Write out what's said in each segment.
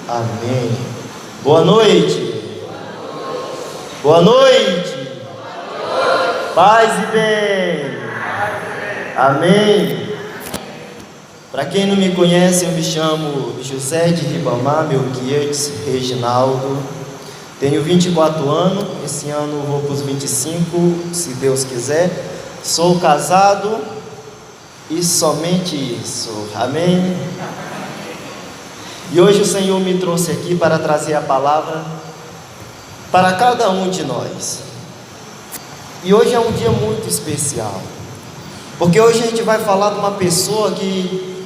Amém. Boa noite. Boa noite. Paz e bem. Amém. Para quem não me conhece, eu me chamo José de Ribamar Melquiades Reginaldo. Tenho 24 anos, esse ano vou para os 25, se Deus quiser. Sou casado e somente isso. Amém. E hoje o Senhor me trouxe aqui para trazer a palavra para cada um de nós. E hoje é um dia muito especial, porque hoje a gente vai falar de uma pessoa que,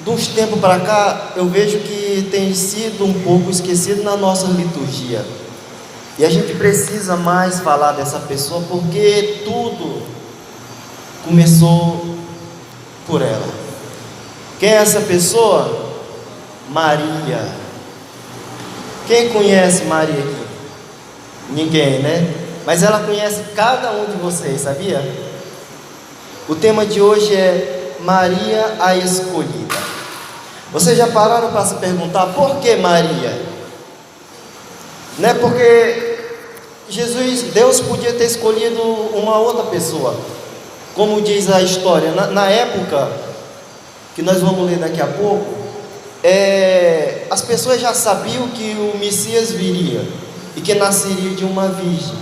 de uns tempos para cá, eu vejo que tem sido um pouco esquecido na nossa liturgia. E a gente precisa mais falar dessa pessoa, porque tudo começou por ela. Quem é essa pessoa? Maria. Quem conhece Maria aqui? Ninguém, né? Mas ela conhece cada um de vocês, sabia? O tema de hoje é Maria a Escolhida. Vocês já pararam para se perguntar por que Maria? Não é porque Deus podia ter escolhido uma outra pessoa, como diz a história. Na época, que nós vamos ler daqui a pouco, as pessoas já sabiam que o Messias viria e que nasceria de uma virgem.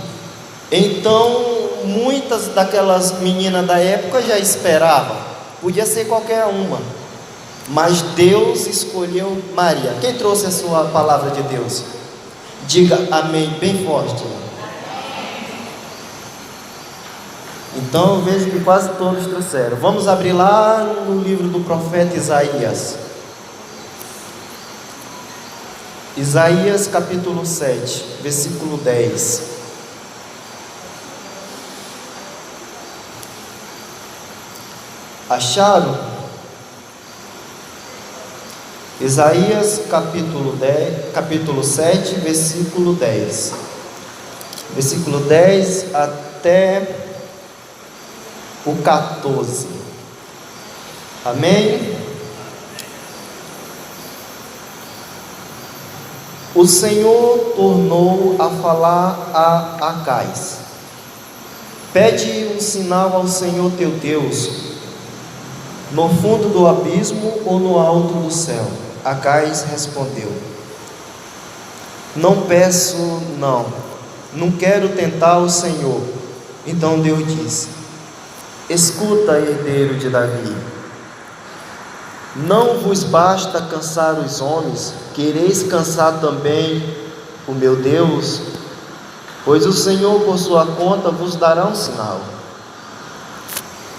Então, muitas daquelas meninas da época já esperavam. Podia ser qualquer uma, mas Deus escolheu Maria. Quem trouxe a sua palavra de Deus? Diga amém bem forte. Então eu vejo que quase todos trouxeram. Vamos abrir lá no livro do profeta Isaías. Isaías capítulo 7, versículo 10. Acharam? Isaías capítulo 7, versículo 10. Versículo 10 até o 14. Amém? O Senhor tornou a falar a Acais: pede um sinal ao Senhor teu Deus, no fundo do abismo ou no alto do céu. Acais respondeu: não peço, não quero tentar o Senhor. Então Deus disse: escuta, herdeiro de Davi, não vos basta cansar os homens, quereis cansar também o meu Deus? Pois o Senhor por sua conta vos dará um sinal.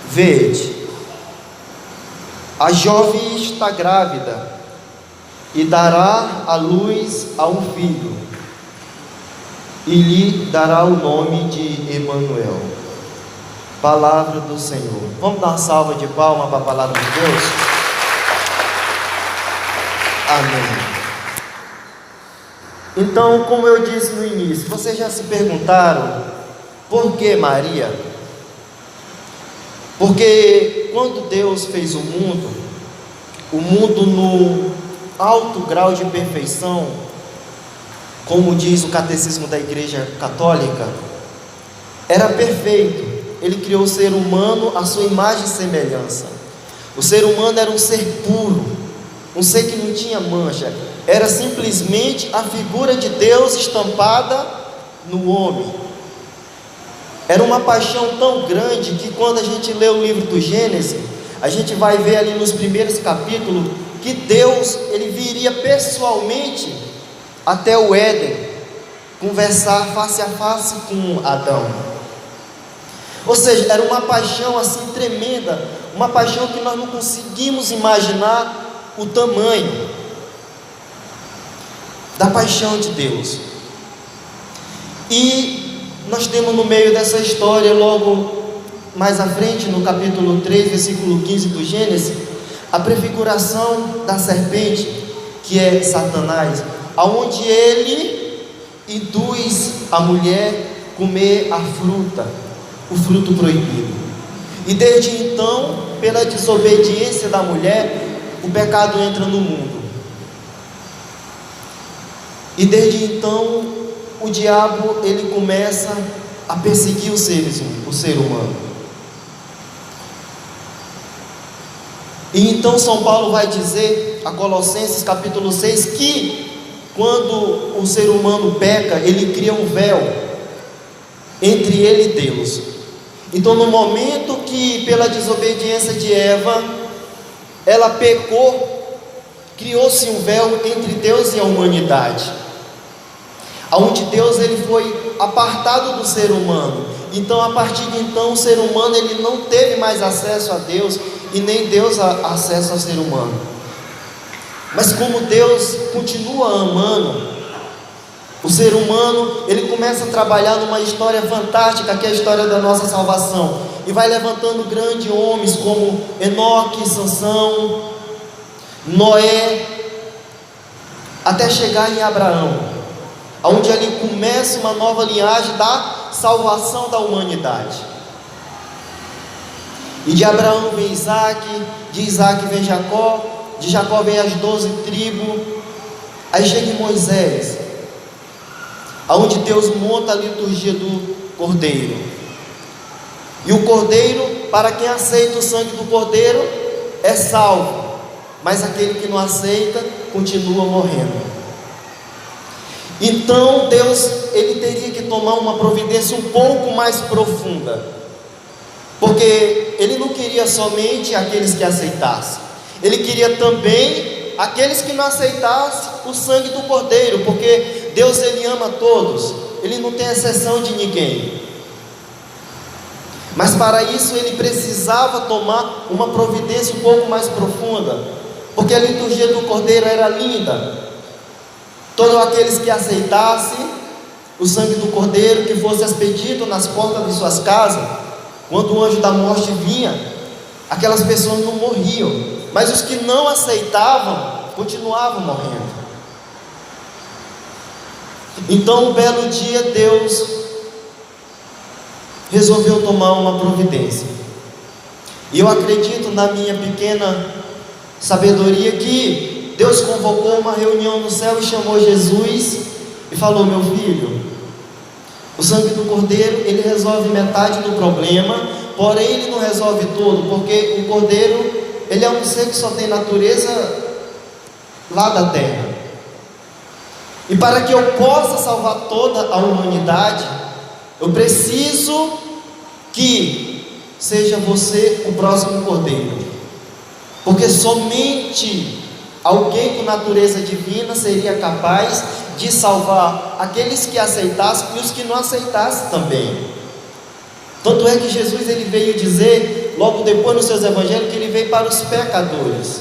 Vede, a jovem está grávida e dará à luz a um filho, e lhe dará o nome de Emanuel. Palavra do Senhor. Vamos dar uma salva de palmas para a palavra de Deus? Amém. Então, como eu disse no início, vocês já se perguntaram por que Maria? Porque quando Deus fez o mundo no alto grau de perfeição, como diz o catecismo da Igreja Católica, era perfeito. Ele criou o ser humano à sua imagem e semelhança. O ser humano era um ser puro, um ser que não tinha mancha. Era simplesmente a figura de Deus estampada no homem. Era uma paixão tão grande que quando a gente lê o livro do Gênesis, a gente vai ver ali nos primeiros capítulos que Deus, ele viria pessoalmente até o Éden, conversar face a face com Adão. Ou seja, era uma paixão assim tremenda, uma paixão que nós não conseguimos imaginar o tamanho da paixão de Deus. E nós temos no meio dessa história, logo mais à frente, no capítulo 3, versículo 15 do Gênesis, a prefiguração da serpente, que é Satanás, aonde ele induz a mulher a comer a fruta, o fruto proibido. E desde então, pela desobediência da mulher, o pecado entra no mundo. E desde então o diabo ele começa a perseguir o ser humano. E então São Paulo vai dizer a Colossenses capítulo 6 que quando o ser humano peca, ele cria um véu entre ele e Deus. Então no momento que pela desobediência de Eva ela pecou, criou-se um véu entre Deus e a humanidade, aonde Deus ele foi apartado do ser humano. Então a partir de então o ser humano ele não teve mais acesso a Deus e nem Deus acesso ao ser humano. Mas como Deus continua amando o ser humano, ele começa a trabalhar numa história fantástica, que é a história da nossa salvação, e vai levantando grandes homens como Enoque, Sansão, Noé, até chegar em Abraão, onde ali começa uma nova linhagem da salvação da humanidade. E de Abraão vem Isaac, de Isaac vem Jacó, de Jacó vem as 12 tribos, aí chega em Moisés, onde Deus monta a liturgia do Cordeiro. E o Cordeiro, para quem aceita o sangue do Cordeiro, é salvo, mas aquele que não aceita, continua morrendo. Então Deus, ele teria que tomar uma providência um pouco mais profunda, porque ele não queria somente aqueles que aceitassem, ele queria também aqueles que não aceitassem o sangue do Cordeiro, porque Deus ele ama todos, ele não tem exceção de ninguém. Mas para isso ele precisava tomar uma providência um pouco mais profunda, porque a liturgia do Cordeiro era linda. Todos aqueles que aceitassem o sangue do Cordeiro, que fosse expedido nas portas de suas casas, quando o anjo da morte vinha, aquelas pessoas não morriam, mas os que não aceitavam, continuavam morrendo. Então um belo dia Deus resolveu tomar uma providência, e eu acredito na minha pequena sabedoria que Deus convocou uma reunião no céu e chamou Jesus e falou: meu filho, o sangue do Cordeiro ele resolve metade do problema, porém ele não resolve tudo, porque o Cordeiro ele é um ser que só tem natureza lá da terra, e para que eu possa salvar toda a humanidade, eu preciso que seja você o próximo Cordeiro, porque somente alguém com natureza divina seria capaz de salvar aqueles que aceitassem e os que não aceitassem também. Tanto é que Jesus ele veio dizer, logo depois nos seus evangelhos, que ele veio para os pecadores.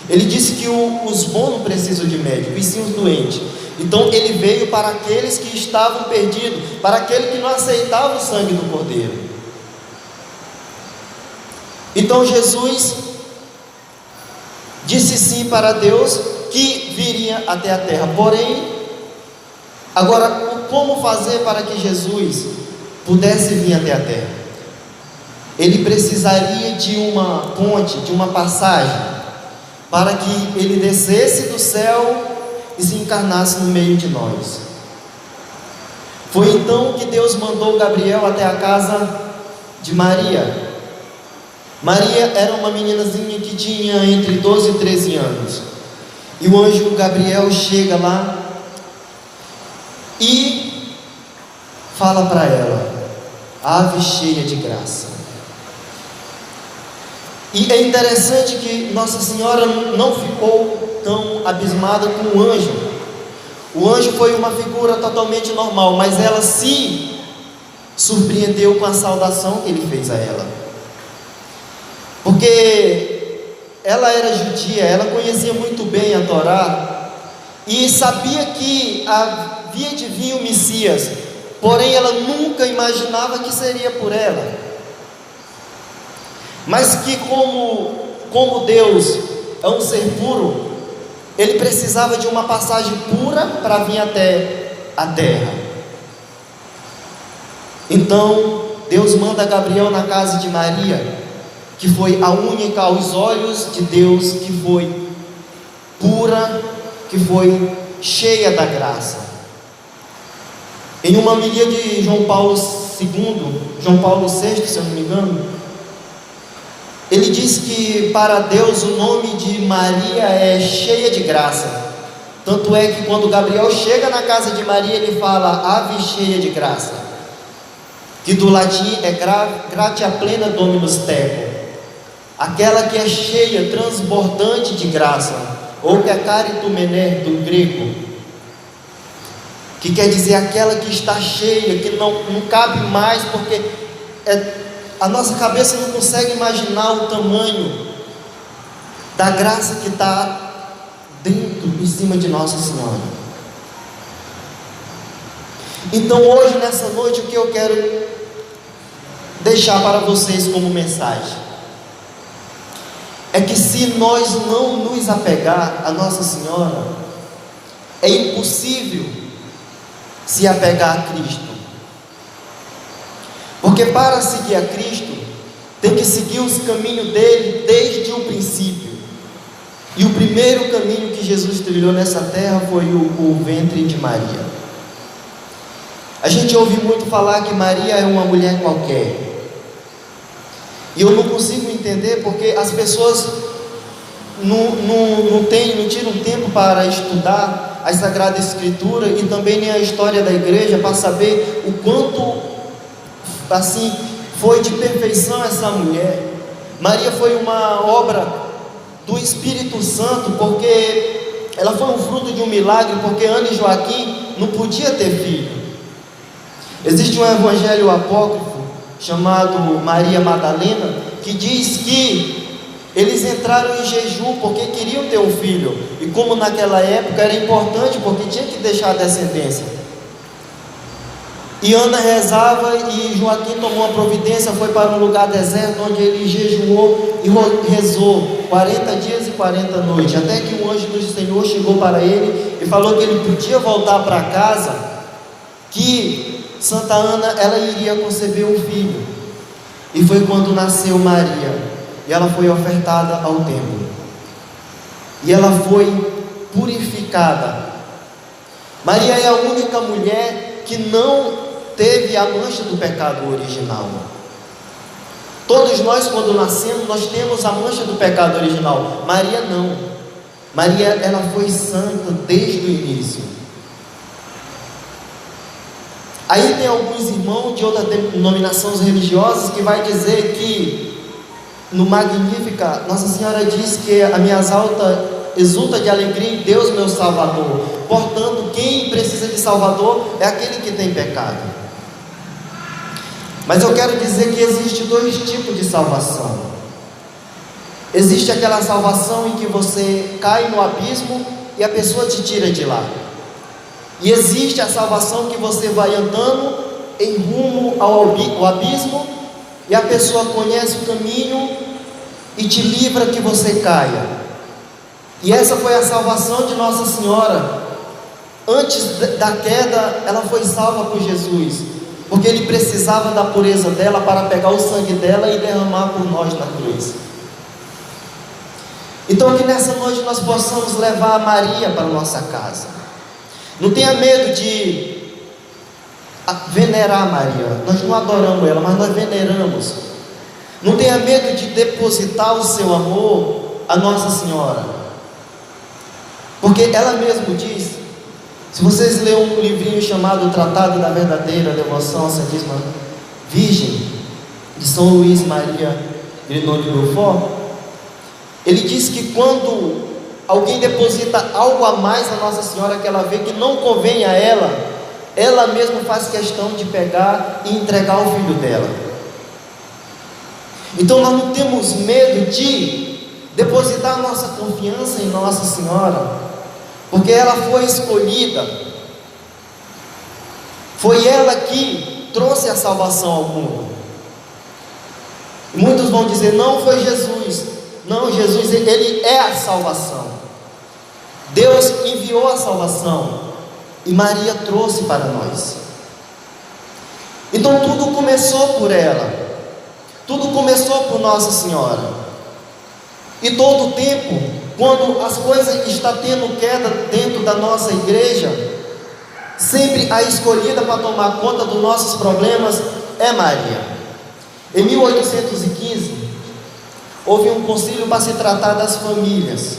Ele disse que os bons não precisam de médico, e sim os doentes. Então ele veio para aqueles que estavam perdidos, para aquele que não aceitava o sangue do Cordeiro. Então Jesus disse sim para Deus que viria até a terra. Porém, agora como fazer para que Jesus pudesse vir até a terra? Ele precisaria de uma ponte, de uma passagem, para que ele descesse do céu e se encarnasse no meio de nós. Foi então que Deus mandou Gabriel até a casa de Maria. Maria era uma meninazinha que tinha entre 12 e 13 anos. E o anjo Gabriel chega lá e fala para ela: ave cheia de graça. E é interessante que Nossa Senhora não ficou tão abismada com o anjo. O anjo foi uma figura totalmente normal, mas ela se surpreendeu com a saudação que ele fez a ela, porque ela era judia, ela conhecia muito bem a Torá e sabia que havia de vir o Messias, porém ela nunca imaginava que seria por ela. Mas que como Deus é um ser puro, ele precisava de uma passagem pura para vir até a terra. Então Deus manda Gabriel na casa de Maria, que foi a única aos olhos de Deus que foi pura, que foi cheia da graça. Em uma homilia de João Paulo II, João Paulo VI, se eu não me engano, ele diz que para Deus o nome de Maria é cheia de graça. Tanto é que quando Gabriel chega na casa de Maria, ele fala ave cheia de graça, que do latim é gratia plena dominus tecum, aquela que é cheia, transbordante de graça, ou que é caritumene do grego, que quer dizer aquela que está cheia, que não cabe mais, porque a nossa cabeça não consegue imaginar o tamanho da graça que está dentro, em cima de Nossa Senhora. Então hoje, nessa noite, o que eu quero deixar para vocês como mensagem é que se nós não nos apegar a Nossa Senhora, é impossível se apegar a Cristo. Porque para seguir a Cristo, tem que seguir os caminhos dele desde o princípio. E o primeiro caminho que Jesus trilhou nessa terra foi o ventre de Maria. A gente ouve muito falar que Maria é uma mulher qualquer. E eu não consigo entender porque as pessoas não tiram tempo para estudar a Sagrada Escritura e também nem a história da igreja para saber o quanto assim foi de perfeição essa mulher. Maria foi uma obra do Espírito Santo, porque ela foi um fruto de um milagre, porque Ana e Joaquim não podiam ter filho. Existe um evangelho apócrifo chamado Maria Madalena, que diz que eles entraram em jejum porque queriam ter um filho, e como naquela época era importante, porque tinha que deixar a descendência. E Ana rezava e Joaquim tomou a providência, foi para um lugar deserto, onde ele jejuou e rezou 40 dias e 40 noites, até que um anjo do Senhor chegou para ele e falou que ele podia voltar para casa, que Santa Ana, ela iria conceber um filho. E foi quando nasceu Maria, e ela foi ofertada ao templo, e ela foi purificada. Maria é a única mulher que não teve a mancha do pecado original. Todos nós, quando nascemos, nós temos a mancha do pecado original. Maria não. Maria, ela foi santa desde o início. Aí tem alguns irmãos de outras denominações religiosas que vai dizer que no Magnífica, Nossa Senhora diz que a minhas altas exulta de alegria em Deus meu Salvador. Portanto, quem precisa de Salvador é aquele que tem pecado. Mas eu quero dizer que existe dois tipos de salvação. Existe aquela salvação em que você cai no abismo e a pessoa te tira de lá. E existe a salvação que você vai andando em rumo ao abismo e a pessoa conhece o caminho e te livra que você caia. E essa foi a salvação de Nossa Senhora. Antes da queda, ela foi salva por Jesus, porque Ele precisava da pureza dela para pegar o sangue dela e derramar por nós na cruz. Então que nessa noite nós possamos levar a Maria para a nossa casa. Não tenha medo de venerar Maria. Nós não adoramos ela, mas nós veneramos. Não tenha medo de depositar o seu amor a Nossa Senhora, porque ela mesma diz. Se vocês lerem um livrinho chamado Tratado da Verdadeira Devoção à Santíssima Virgem, de São Luís Maria Grignon de Beaufort, ele diz que quando alguém deposita algo a mais a Nossa Senhora, que ela vê que não convém a ela, ela mesma faz questão de pegar e entregar ao filho dela. Então nós não temos medo de depositar nossa confiança em Nossa Senhora, porque ela foi escolhida, foi ela que trouxe a salvação ao mundo. Muitos vão dizer, não foi Jesus. Não, Jesus, Ele é a salvação. Deus enviou a salvação e Maria trouxe para nós. Então tudo começou por ela, tudo começou por Nossa Senhora. E todo o tempo quando as coisas estão tendo queda dentro da nossa igreja, sempre a escolhida para tomar conta dos nossos problemas é Maria. Em 1815, houve um concílio para se tratar das famílias,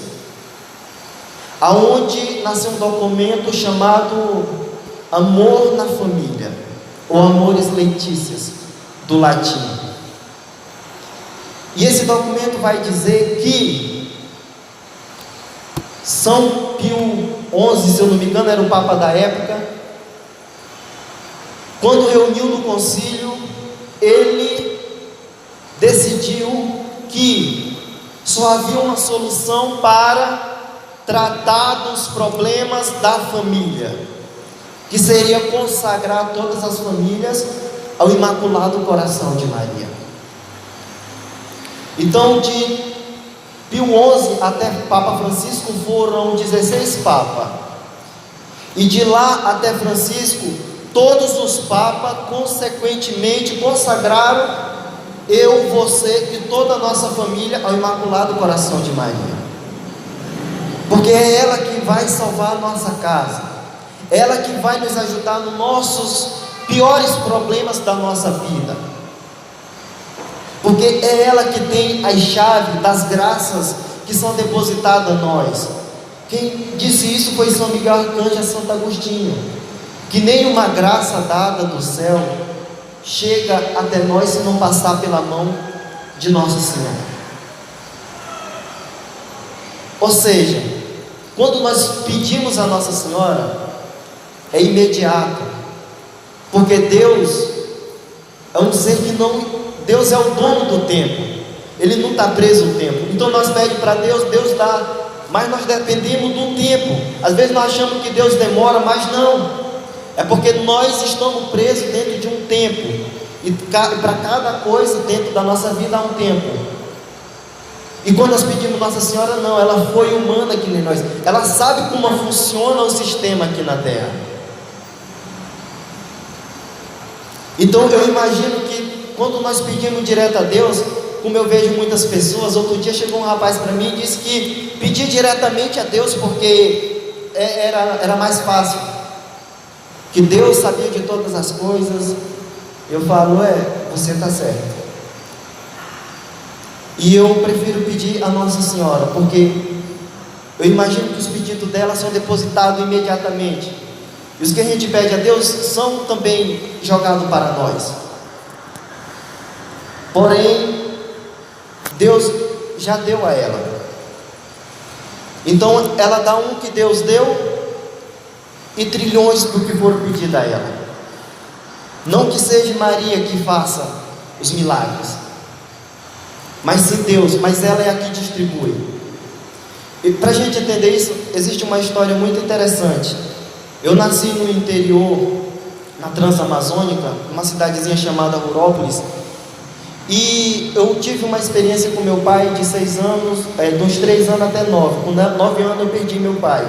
aonde nasceu um documento chamado Amor na Família, ou Amoris Laetitiae, do latim. E esse documento vai dizer que São Pio XI, se eu não me engano, era o Papa da época, quando reuniu no concílio, ele decidiu que só havia uma solução para tratar dos problemas da família, que seria consagrar todas as famílias ao Imaculado Coração de Maria. Então, de Pio XI até Papa Francisco foram 16 papas, e de lá até Francisco, todos os papas consequentemente consagraram eu, você e toda a nossa família ao Imaculado Coração de Maria, porque é ela que vai salvar a nossa casa, ela que vai nos ajudar nos nossos piores problemas da nossa vida, porque é ela que tem as chaves das graças que são depositadas em nós. Quem disse isso foi São Miguel Arcanjo e Santo Agostinho, que nenhuma graça dada do céu chega até nós se não passar pela mão de Nossa Senhora. Ou seja, quando nós pedimos a Nossa Senhora, é imediato, porque Deus é um ser que não, Deus é o dono do tempo, Ele não está preso ao tempo. Então nós pedimos para Deus, Deus dá, mas nós dependemos do tempo. Às vezes nós achamos que Deus demora, mas não, é porque nós estamos presos dentro de um tempo, e para cada coisa dentro da nossa vida há um tempo. E quando nós pedimos Nossa Senhora, não, ela foi humana que nem nós, ela sabe como funciona o sistema aqui na terra. Então eu imagino que quando nós pedimos direto a Deus, como eu vejo muitas pessoas, outro dia chegou um rapaz para mim e disse que pedir diretamente a Deus porque era mais fácil, que Deus sabia de todas as coisas. Eu falo, você está certo. E eu prefiro pedir a Nossa Senhora, porque eu imagino que os pedidos dela são depositados imediatamente, e os que a gente pede a Deus são também jogados para nós. Porém, Deus já deu a ela. Então ela dá um que Deus deu e trilhões do que for pedido a ela. Não que seja Maria que faça os milagres, mas sim Deus, mas ela é a que distribui. E para a gente entender isso, existe uma história muito interessante. Eu nasci no interior, na Transamazônica, numa cidadezinha chamada Rurópolis, e eu tive uma experiência com meu pai de 6 anos, dos 3 anos até 9. Com 9 anos eu perdi meu pai.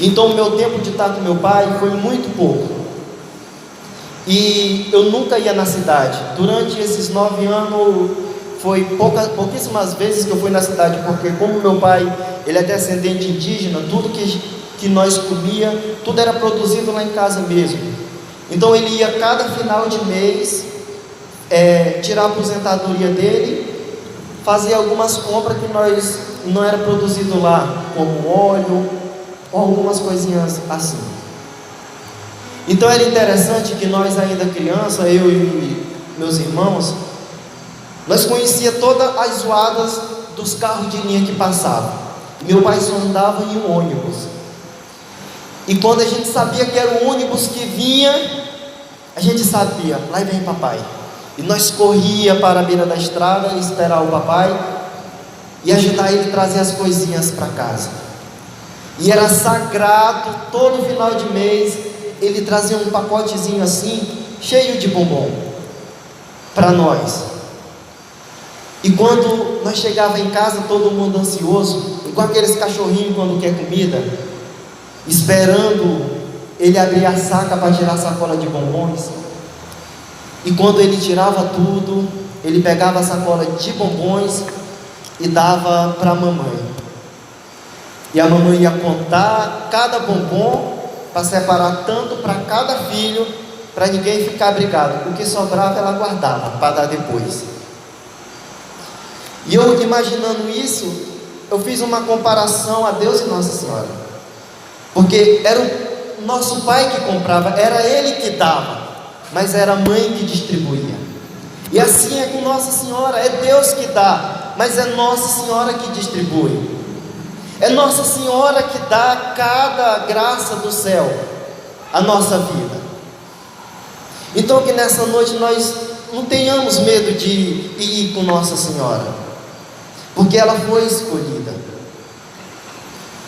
Então o meu tempo de estar com meu pai foi muito pouco, e eu nunca ia na cidade. Durante esses 9 anos foi pouquíssimas vezes que eu fui na cidade, porque como meu pai, ele é descendente indígena, tudo que nós comia, tudo era produzido lá em casa mesmo. Então ele ia cada final de mês tirar a aposentadoria dele, fazer algumas compras que nós não era produzido lá, como óleo ou algumas coisinhas assim. Então era interessante que nós ainda criança, eu e meus irmãos, nós conhecia todas as zoadas dos carros de linha que passavam. Meu pai só andava em um ônibus, e quando a gente sabia que era o ônibus que vinha, a gente sabia, lá vem papai. E nós corria para a beira da estrada e esperar o papai e ajudar ele a trazer as coisinhas para casa. E era sagrado, todo final de mês ele trazia um pacotezinho assim, cheio de bombom para nós. E quando nós chegava em casa, todo mundo ansioso, igual aqueles cachorrinhos quando quer comida, esperando ele abrir a saca para tirar a sacola de bombons. E quando ele tirava tudo, ele pegava a sacola de bombons e dava para a mamãe. E a mamãe ia contar cada bombom para separar tanto para cada filho, para ninguém ficar brigado. O que sobrava ela guardava para dar depois. E eu, imaginando isso, eu fiz uma comparação a Deus e Nossa Senhora, porque era o nosso pai que comprava, era ele que dava, mas era a mãe que distribuía. E assim é com Nossa Senhora, é Deus que dá, mas é Nossa Senhora que distribui. É Nossa Senhora que dá cada graça do céu à nossa vida. Então que nessa noite nós não tenhamos medo de ir com Nossa Senhora, porque ela foi escolhida.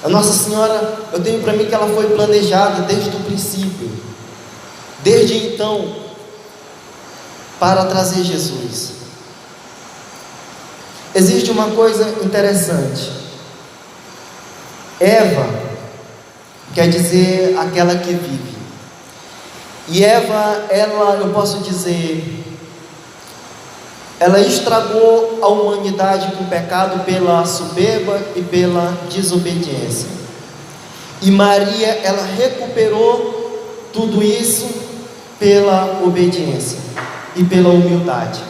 A Nossa Senhora, eu tenho para mim que ela foi planejada desde o princípio, desde então, para trazer Jesus. Existe uma coisa interessante. Eva quer dizer aquela que vive. E Eva, eu posso dizer, ela estragou a humanidade com o pecado pela soberba e pela desobediência. E Maria, ela recuperou tudo isso pela obediência e pela humildade.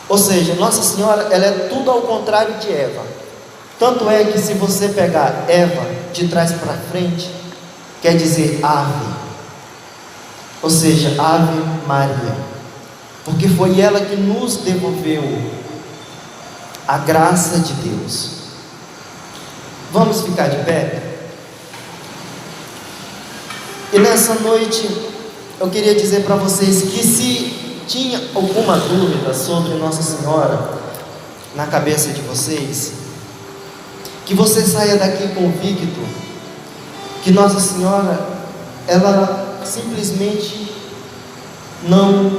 Ou seja, Nossa Senhora, ela é tudo ao contrário de Eva. Tanto é que se você pegar Eva de trás para frente, quer dizer ave, ou seja, Ave Maria, porque foi ela que nos devolveu a graça de Deus. Vamos ficar de pé? E nessa noite eu queria dizer para vocês que se tinha alguma dúvida sobre Nossa Senhora na cabeça de vocês, que você saia daqui convicto que Nossa Senhora, ela simplesmente não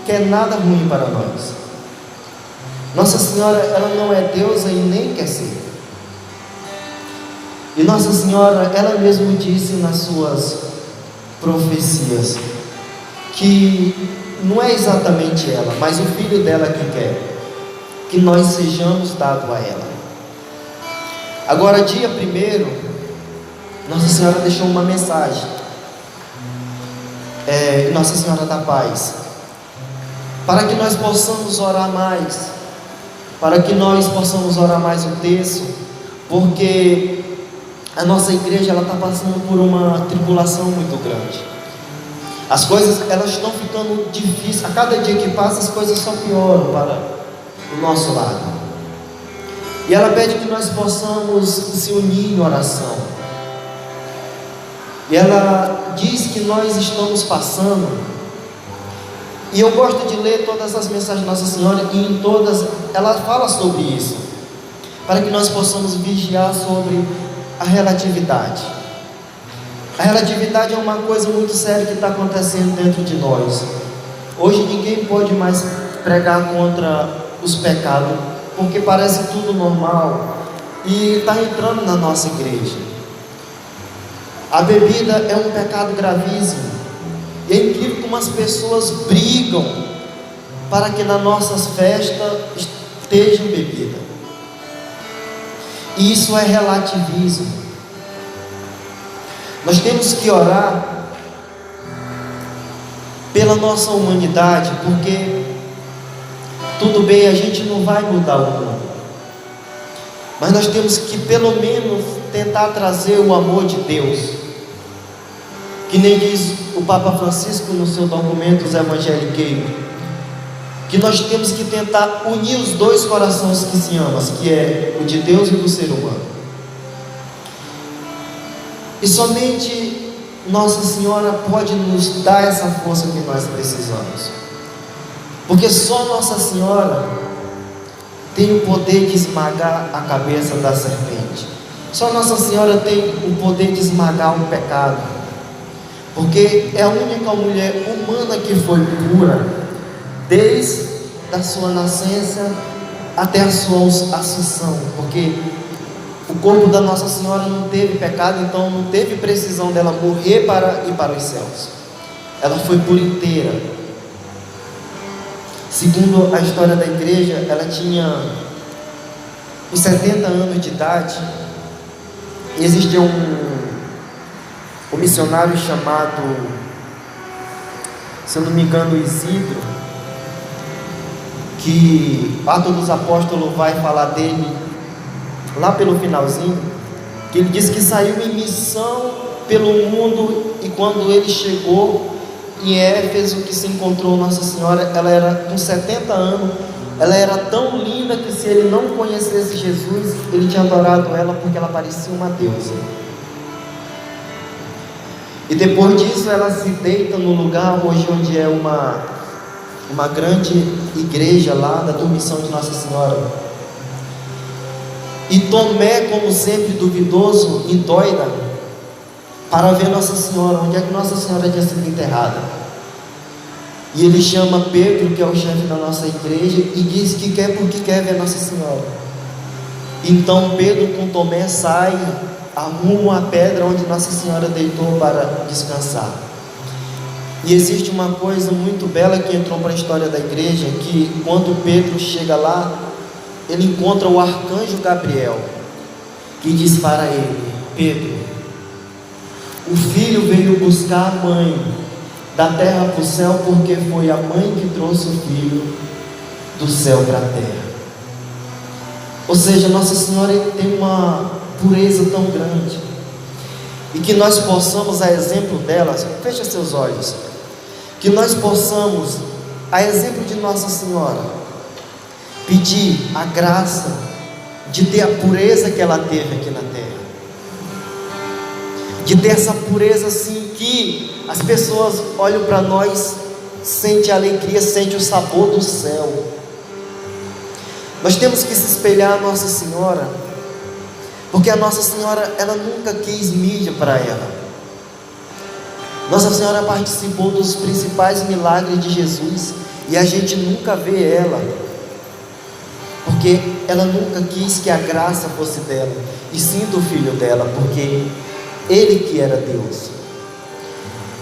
quer nada ruim para nós. Nossa Senhora, ela não é deusa e nem quer ser. E Nossa Senhora, ela mesma disse nas suas profecias que não é exatamente ela, mas o filho dela que quer que nós sejamos dados a ela. Agora, dia 1º, Nossa Senhora deixou uma mensagem, Nossa Senhora da Paz, para que nós possamos orar mais, para que nós possamos orar mais o terço, porque a nossa igreja ela está passando por uma tribulação muito grande. As coisas elas estão ficando difíceis, a cada dia que passa as coisas só pioram para o nosso lado. E ela pede que nós possamos se unir em oração. E ela diz que nós estamos passando, e eu gosto de ler todas as mensagens de Nossa Senhora, e em todas ela fala sobre isso, para que nós possamos vigiar sobre a relatividade. A relatividade é uma coisa muito séria que está acontecendo dentro de nós. Hoje ninguém pode mais pregar contra os pecados, porque parece tudo normal e está entrando na nossa igreja. A bebida é um pecado gravíssimo, e é incrível como as pessoas brigam para que nas nossas festas estejam bebida. E isso é relativismo. Nós temos que orar pela nossa humanidade, porque tudo bem, a gente não vai mudar o mundo, mas nós temos que pelo menos tentar trazer o amor de Deus, que nem diz o Papa Francisco no seu documento Os Evangeliquei, que nós temos que tentar unir os dois corações que se amam, que é o de Deus e do ser humano. E somente Nossa Senhora pode nos dar essa força que nós precisamos, porque só Nossa Senhora tem o poder de esmagar a cabeça da serpente. Só Nossa Senhora tem o poder de esmagar o pecado, porque é a única mulher humana que foi pura, desde a sua nascença até a sua assunção, porque o corpo da Nossa Senhora não teve pecado, então não teve precisão dela morrer para ir para os céus. Ela foi por inteira. Segundo a história da igreja, ela tinha com 70 anos de idade, existia um missionário chamado, se eu não me engano, Isidro, que Atos dos Apóstolos vai falar dele lá pelo finalzinho, que ele disse que saiu em missão pelo mundo, e quando ele chegou em Éfeso, que se encontrou Nossa Senhora, ela era com 70 anos, ela era tão linda que se ele não conhecesse Jesus, ele tinha adorado ela porque ela parecia uma deusa. E depois disso ela se deita no lugar hoje onde é uma grande igreja lá da Dormição de Nossa Senhora. E Tomé, como sempre duvidoso e doida, para ver Nossa Senhora, onde é que Nossa Senhora tinha sido enterrada. E ele chama Pedro, que é o chefe da nossa igreja, e diz que quer porque quer ver Nossa Senhora. Então Pedro com Tomé sai, arruma a pedra onde Nossa Senhora deitou para descansar. E existe uma coisa muito bela que entrou para a história da igreja, que quando Pedro chega lá, ele encontra o arcanjo Gabriel, que diz para ele: Pedro, o filho veio buscar a mãe da terra para o céu, porque foi a mãe que trouxe o filho do céu para a terra. Ou seja, Nossa Senhora tem uma pureza tão grande, e que nós possamos, a exemplo dela, fecha seus olhos, que nós possamos, a exemplo de Nossa Senhora, pedir a graça de ter a pureza que ela teve aqui na terra, de ter essa pureza assim que as pessoas olham para nós, sentem a alegria, sentem o sabor do céu. Nós temos que se espelhar na Nossa Senhora, porque a Nossa Senhora, ela nunca quis mídia para ela. Nossa Senhora participou dos principais milagres de Jesus, e a gente nunca vê ela, porque ela nunca quis que a graça fosse dela, e sim do Filho dela, porque Ele que era Deus.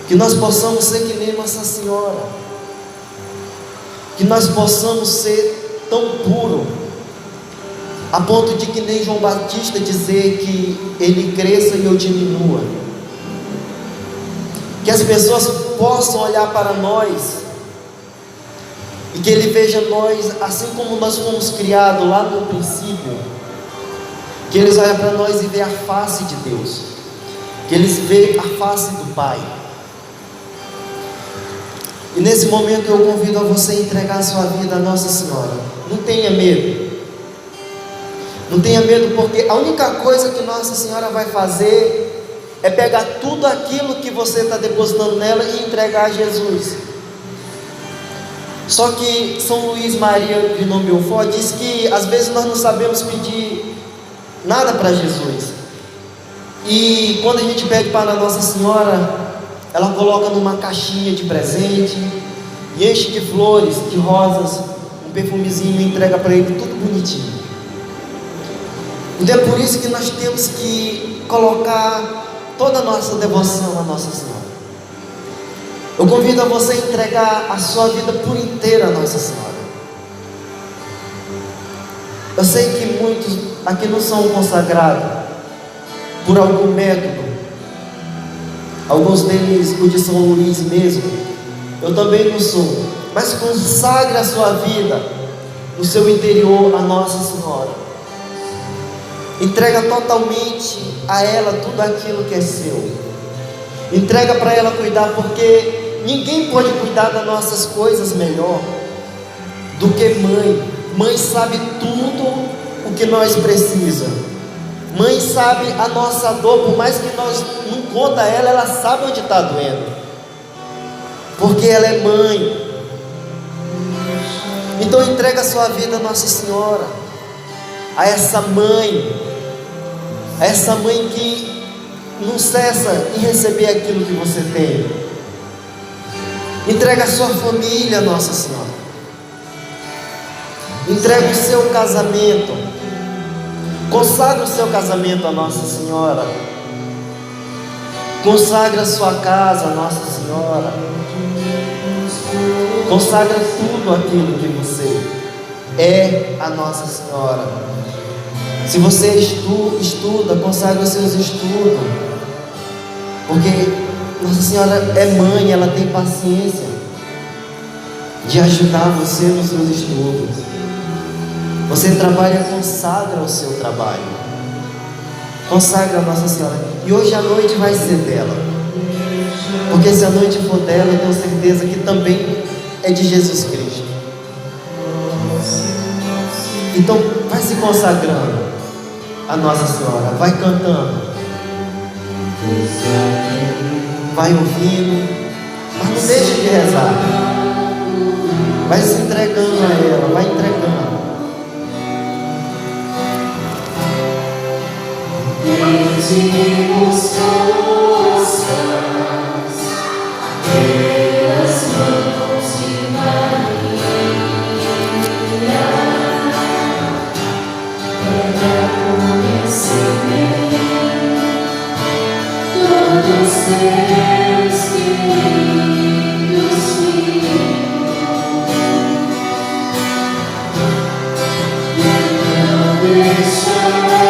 Que nós possamos ser que nem Nossa Senhora, que nós possamos ser tão puro, a ponto de que nem João Batista dizer que ele cresça e eu diminua. Que as pessoas possam olhar para nós e que ele veja nós assim como nós fomos criados lá no princípio. Que eles olhem para nós e vejam a face de Deus, que eles vejam a face do Pai. E nesse momento eu convido a você entregar a sua vida a Nossa Senhora. Não tenha medo. Não tenha medo, porque a única coisa que Nossa Senhora vai fazer é pegar tudo aquilo que você está depositando nela e entregar a Jesus. Só que São Luís Maria de Montfort diz que às vezes nós não sabemos pedir nada para Jesus. E quando a gente pede para Nossa Senhora, ela coloca numa caixinha de presente e enche de flores, de rosas, um perfumezinho, e entrega para ele tudo bonitinho. Então é por isso que nós temos que colocar toda a nossa devoção a Nossa Senhora. Eu convido a você a entregar a sua vida por inteira a Nossa Senhora. Eu sei que muitos aqui não são consagrados por algum método, alguns deles o de São Luís mesmo. Eu também não sou, mas consagre a sua vida no seu interior a Nossa Senhora. Entrega totalmente a ela tudo aquilo que é seu. Entrega para ela cuidar, porque ninguém pode cuidar das nossas coisas melhor do que mãe. Mãe sabe tudo o que nós precisamos. Mãe sabe a nossa dor, por mais que nós não conta a ela, ela sabe onde está doendo, porque ela é mãe. Então entrega a sua vida a Nossa Senhora, a essa mãe que não cessa em receber aquilo que você tem. Entrega a sua família a Nossa Senhora. Entrega o seu casamento. Consagra o seu casamento a Nossa Senhora. Consagra a sua casa a Nossa Senhora. Consagra tudo aquilo que você é a Nossa Senhora. Se você estuda, consagre os seus estudos, porque Nossa Senhora é mãe, ela tem paciência de ajudar você nos seus estudos. Você trabalha, consagra o seu trabalho, consagra a Nossa Senhora. E hoje a noite vai ser dela, porque se a noite for dela, eu tenho certeza que também é de Jesus Cristo. Então vai se consagrando a Nossa Senhora, vai cantando, vai ouvindo, mas não deixe de rezar. Vai se entregando a ela, vai entregando. Pedimos forças pelas mãos de Maria, para conhecer bem todos seus queridos filhos, e não deixará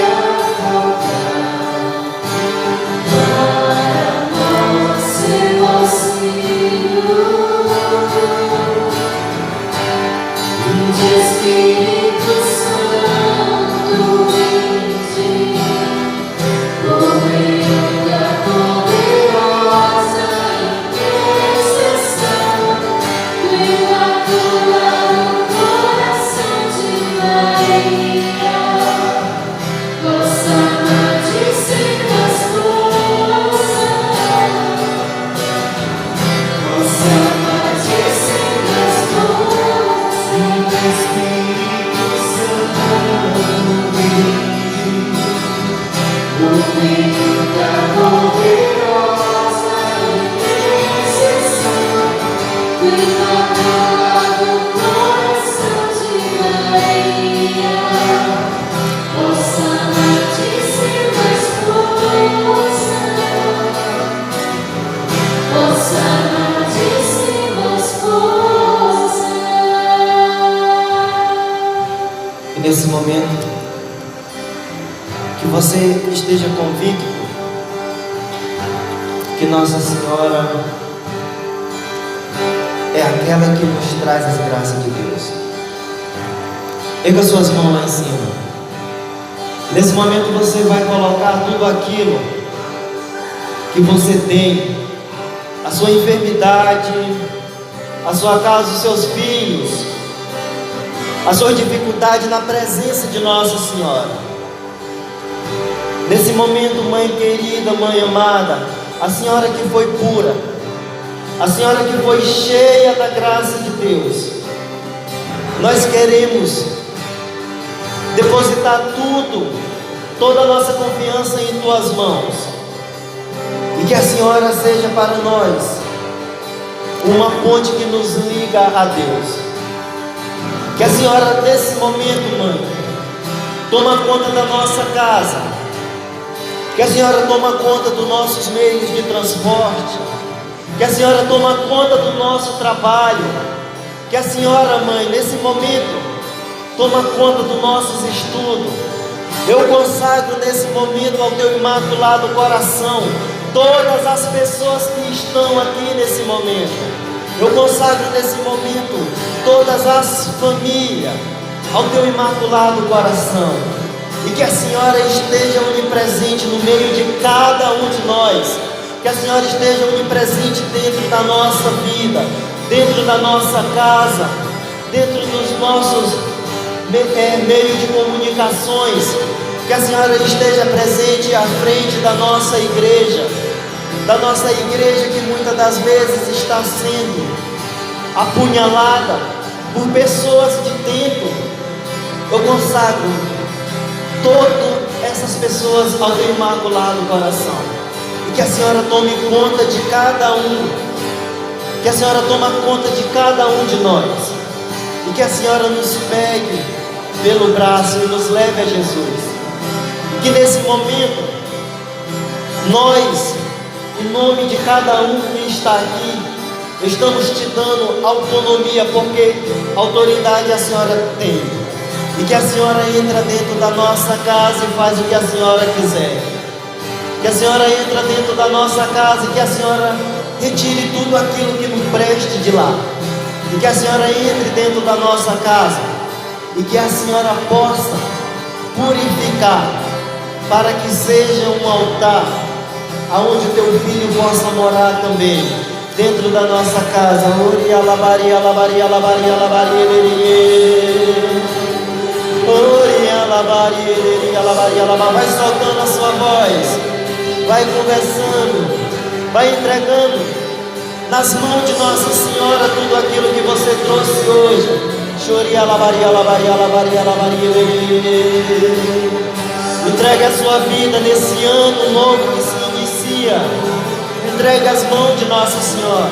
Espírito Santo, vinde, por meio da poderosa intercessão do Imaculado Coração de Maria, vossa Amadíssima Esposa, vossa Amadíssima Esposa. Espírito Santo, vinde, por meio da poderosa intercessão do Imaculado Coração de Maria, vossa Amadíssima Esposa, vossa Amadíssima Esposa. Nesse momento, que você esteja convicto que Nossa Senhora é aquela que nos traz as graças de Deus. Erga suas mãos lá em cima. Nesse momento você vai colocar tudo aquilo que você tem, a sua enfermidade, a sua casa, os seus filhos, a sua dificuldade na presença de Nossa Senhora. Nesse momento, mãe querida, mãe amada, a senhora que foi pura, a senhora que foi cheia da graça de Deus, nós queremos depositar tudo, toda a nossa confiança em tuas mãos, e que a senhora seja para nós uma ponte que nos liga a Deus. Que a senhora, nesse momento, mãe, toma conta da nossa casa, que a senhora toma conta dos nossos meios de transporte, que a senhora toma conta do nosso trabalho, que a senhora, mãe, nesse momento, toma conta dos nossos estudos. Eu consagro nesse momento ao teu Imaculado Coração todas as pessoas que estão aqui nesse momento. Eu consagro nesse momento todas as famílias ao teu Imaculado Coração, e que a senhora esteja onipresente no meio de cada um de nós, que a senhora esteja onipresente dentro da nossa vida, dentro da nossa casa, dentro dos nossos meios de comunicações, que a senhora esteja presente à frente da nossa igreja que muitas das vezes está sendo apunhalada por pessoas de dentro. Eu consagro todas essas pessoas ao teu Imaculado Coração, e que a senhora tome conta de cada um, que a senhora tome conta de cada um de nós, e que a senhora nos pegue pelo braço e nos leve a Jesus, e que nesse momento nós, em nome de cada um que está aqui, estamos te dando autonomia, porque autoridade a senhora tem. E que a Senhora entra dentro da nossa casa e faz o que a Senhora quiser. Que a Senhora entra dentro da nossa casa e que a Senhora retire tudo aquilo que não preste de lá. E que a Senhora entre dentro da nossa casa e que a Senhora possa purificar para que seja um altar aonde teu filho possa morar também dentro da nossa casa. Ori alabari alabari alabari alabari ori alabari alabari alabari. Vai soltando a sua voz, vai conversando, vai entregando nas mãos de Nossa Senhora tudo aquilo que você trouxe hoje. Chori alabari alabari alabari alabari. Entregue a sua vida nesse ano novo que se inicia. Entregue as mãos de Nossa Senhora.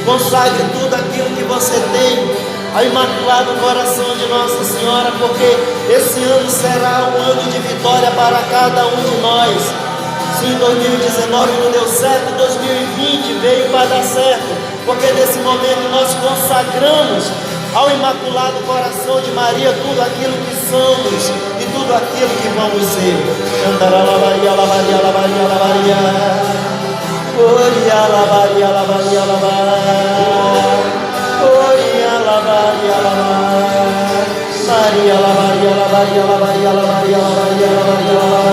Consagre tudo aquilo que você tem ao Imaculado Coração de Nossa Senhora, porque esse ano será um ano de vitória para cada um de nós. Se em 2019 não deu certo, 2020 veio para dar certo, porque nesse momento nós consagramos ao Imaculado Coração de Maria tudo aquilo que somos e tudo aquilo que vamos ser. Cantaralabaria, lavaria, lavaria, lavaria. Oria, lavaria, lavaria, lavaria. Oria, lavaria, lavaria. Maria, lavaria, lavaria, lavaria, lavaria, lavaria, lavaria.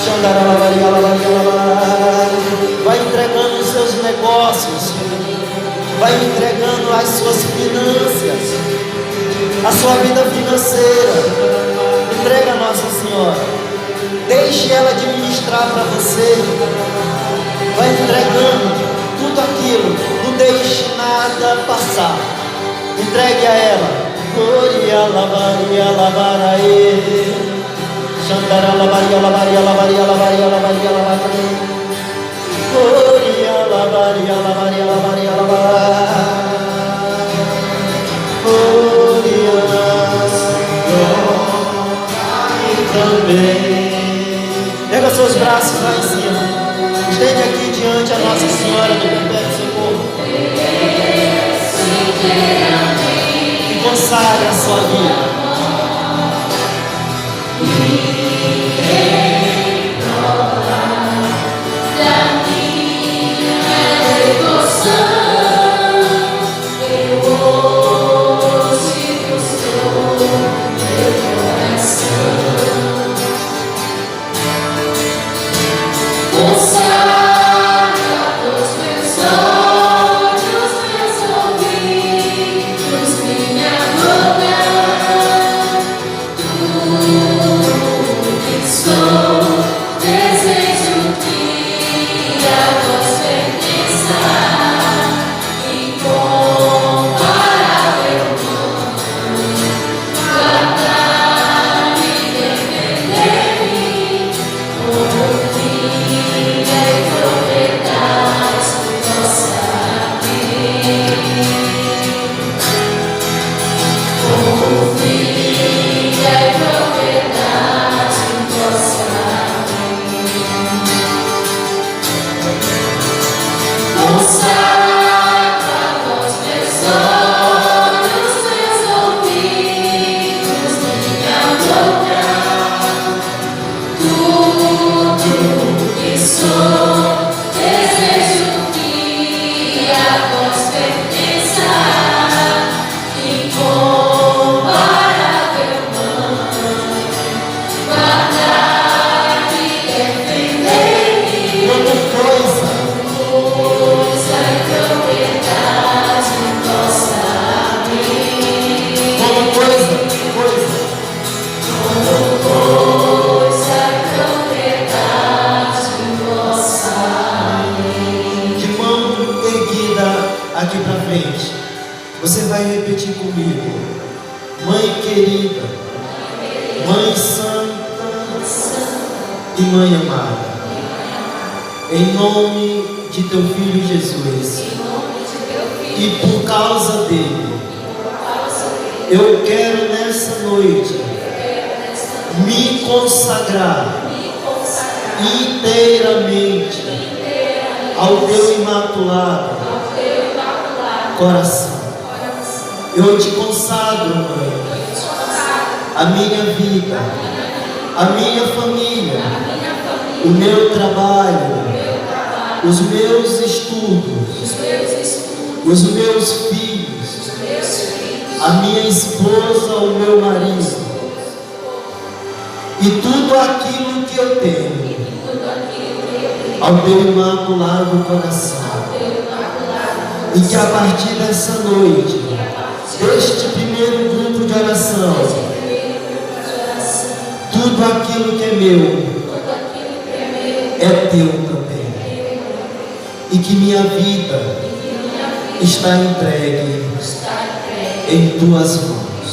Cantaralabaria, lavaria, lavaria. Vai entregando os seus negócios. Vai entregando as suas finanças, a sua vida financeira. Entrega a Nossa Senhora. Deixe ela administrar para você. Vai entregando tudo aquilo. Não deixe nada passar. Entregue a ela. Oria lavaria lavaraê. Xandara lavaria lavaria lavaria lavaria lavaria lavaria. Oria lavaria lavaria lavaria lavaria. Oria também. Pega seus braços lá em cima. Estende aqui diante a Nossa Senhora do Perpétuo Socorro. E consagre a sua vida. Você vai repetir comigo. Mãe querida, Mãe santa e Mãe amada, em nome de teu Filho Jesus, e por causa dele, eu quero nessa noite me consagrar inteiramente ao teu imaculado coração. Eu te consagro, Mãe, a minha vida, a minha família, o meu trabalho, os meus estudos, os meus filhos, a minha esposa, o meu marido, e tudo aquilo que eu tenho, ao teu imaculado coração. E que a partir dessa noite, deste primeiro grupo de oração, tudo aquilo que é meu é teu também. E que minha vida está entregue em tuas mãos.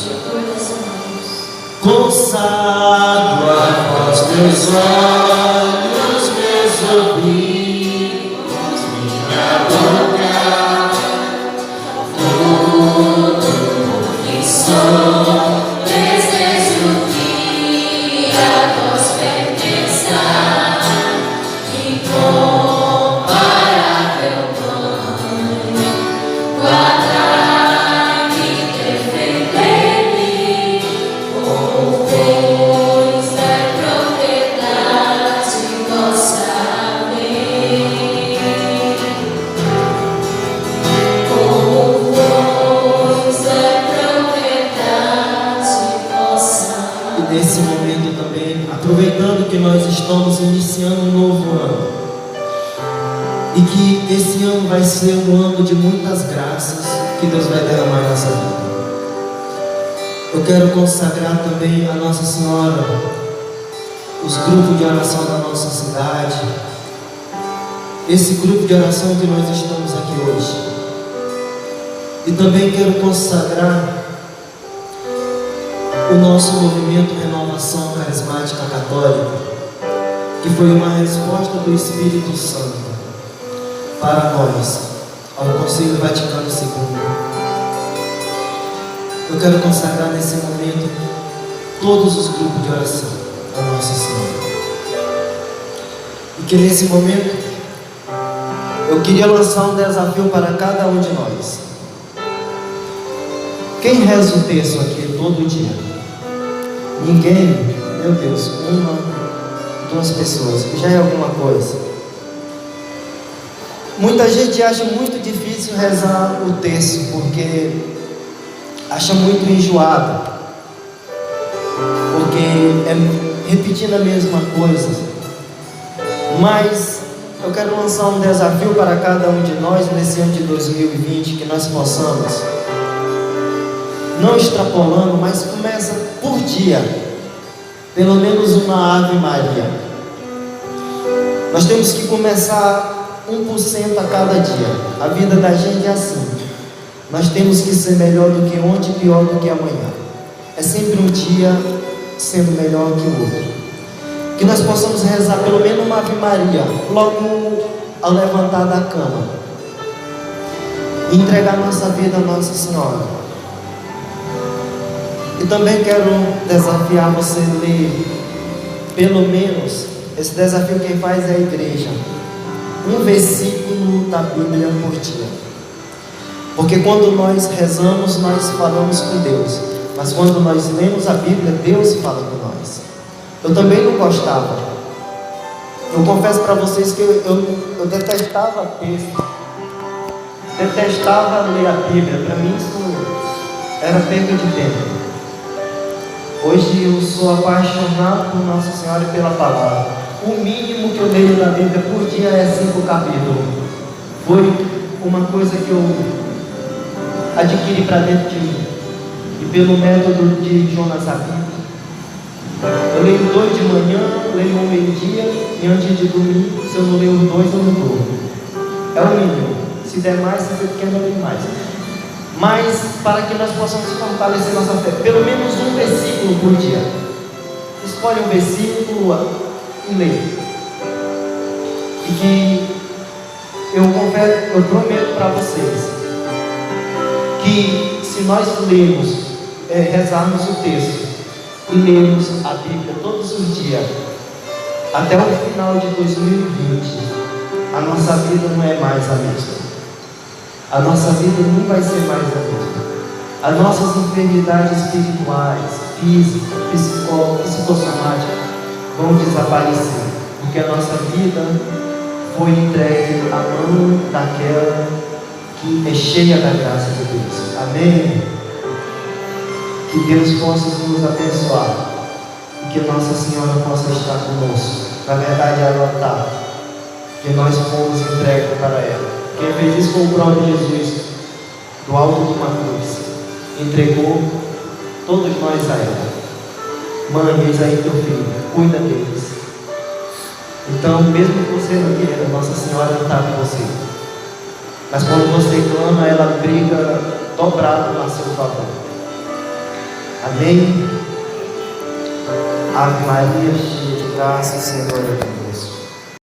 Consagro a vós meus olhos, meus ouvidos, minha boca, Sou desejo que a vós pertença, incomparável Mãe, guardai-me e defendei-me, como pois é propriedade vossa. Amém. Como pois é nesse momento também, aproveitando que nós estamos iniciando um novo ano, e que esse ano vai ser um ano de muitas graças que Deus vai derramar na nossa vida. Eu quero consagrar também a Nossa Senhora, os grupos de oração da nossa cidade, esse grupo de oração que nós estamos aqui hoje, e também quero consagrar o nosso movimento Renovação Carismática Católica, que foi uma resposta do Espírito Santo para nós, ao Concílio Vaticano II. Eu quero consagrar nesse momento todos os grupos de oração a Nossa Senhora. E que nesse momento eu queria lançar um desafio para cada um de nós. Quem reza o texto aqui todo dia? Ninguém? Meu Deus, uma, duas pessoas, já é alguma coisa. Muita gente acha muito difícil rezar o texto, porque acha muito enjoado, porque é repetindo a mesma coisa. Mas eu quero lançar um desafio para cada um de nós nesse ano de 2020, que nós possamos, não extrapolando, mas começa por dia, pelo menos uma Ave Maria. Nós temos que começar 1% a cada dia. A vida da gente é assim. Nós temos que ser melhor do que ontem, pior do que amanhã. É sempre um dia sendo melhor que o outro. Que nós possamos rezar pelo menos uma Ave Maria logo ao levantar da cama, e entregar nossa vida a Nossa Senhora. E também quero desafiar você a ler, pelo menos, esse desafio quem faz é a igreja, um versículo da Bíblia por dia. Porque quando nós rezamos, nós falamos com Deus. Mas quando nós lemos a Bíblia, Deus fala com nós. Eu também não gostava. Eu confesso para vocês que eu detestava texto. Detestava ler a Bíblia. Para mim isso era perda de tempo. Hoje eu sou apaixonado por Nossa Senhora e pela palavra. O mínimo que eu leio na Bíblia por dia é 5 capítulos. Foi uma coisa que eu adquiri para dentro de mim. E pelo método de Jonas Abib, eu leio 2 de manhã, leio 1 meio-dia, e antes de dormir, se eu não leio 2, eu não durmo. É o mínimo. Se der mais, se der pequeno, eu leio mais. Mas para que nós possamos fortalecer nossa fé, pelo menos um versículo por dia. Escolhe um versículo e lê. E que eu prometo para vocês que se nós rezarmos o texto e lermos a Bíblia todos os dias, até o final de 2020, a nossa vida não é mais a mesma. A nossa vida não vai ser mais a mesma. As nossas enfermidades espirituais, física, psicossomática vão desaparecer, porque a nossa vida foi entregue à mão daquela que é cheia da graça de Deus. Amém? Que Deus possa nos abençoar e que Nossa Senhora possa estar conosco. Na verdade, ela está, que nós fomos entregues para ela. Quem fez isso foi o próprio Jesus, do alto de uma cruz, entregou todos nós a ela. Mãe, eis aí teu filho, cuida deles. Então, mesmo que você não queira, Nossa Senhora está com você. Mas quando você clama, ela briga dobrado a seu favor. Amém? Ave Maria, cheia de graça, o Senhor é convosco.